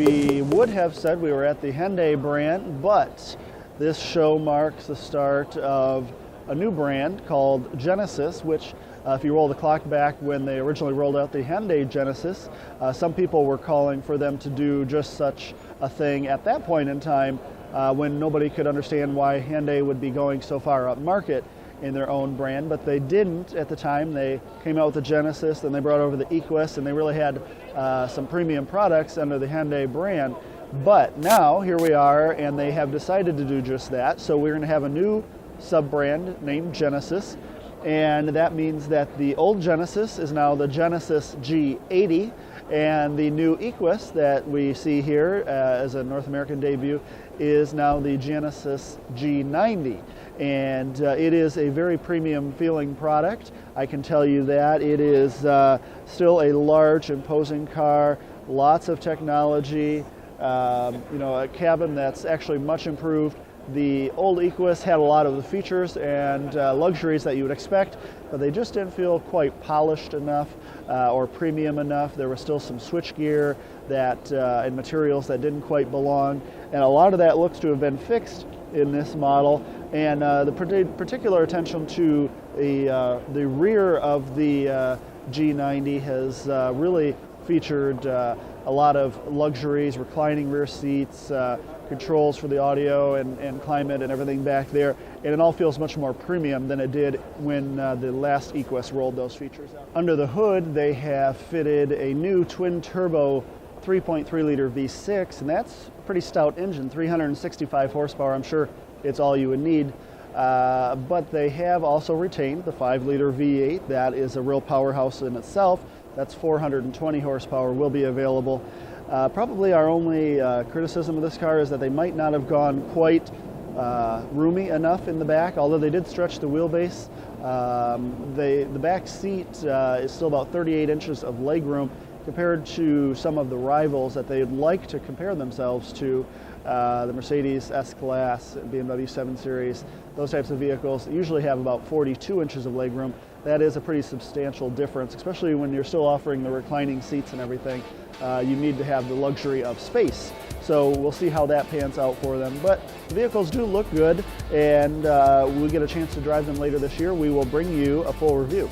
We would have said we were at the Hyundai brand, but this show marks the start of a new brand called Genesis, which if you roll the clock back when they originally rolled out the Hyundai Genesis, some people were calling for them to do just such a thing at that point in time when nobody could understand why Hyundai would be going so far up market in their own brand, but they didn't at the time. They came out with the Genesis, then they brought over the Equus, and they really had some premium products under the Hyundai brand. But now here we are, and they have decided to do just that. So we're going to have a new sub-brand named Genesis, and that means that the old Genesis is now the Genesis G80, and the new Equus that we see here as a North American debut is now the Genesis G90. And it is a very premium feeling product. I can tell you that. It is still a large, imposing car, lots of technology, a cabin that's actually much improved. The old Equus had a lot of the features and luxuries that you would expect, but they just didn't feel quite polished enough or premium enough. There was still some switchgear and materials that didn't quite belong, and a lot of that looks to have been fixed in this model. And the particular attention to the rear of the G90 has really featured a lot of luxuries, reclining rear seats, controls for the audio and climate and everything back there, and it all feels much more premium than it did when the last Equus rolled those features out. Under the hood, they have fitted a new twin-turbo 3.3-liter V6, and that's a pretty stout engine, 365 horsepower. I'm sure it's all you would need, but they have also retained the 5-liter V8. That is a real powerhouse in itself. That's 420 horsepower, will be available. Probably our only criticism of this car is that they might not have gone quite roomy enough in the back, although they did stretch the wheelbase. The back seat is still about 38 inches of legroom compared to some of the rivals that they'd like to compare themselves to. The Mercedes S-Class, BMW 7 Series, those types of vehicles usually have about 42 inches of legroom. That is a pretty substantial difference, especially when you're still offering the reclining seats and everything. You need to have the luxury of space. So we'll see how that pans out for them. But the vehicles do look good, and we get a chance to drive them later this year. We will bring you a full review.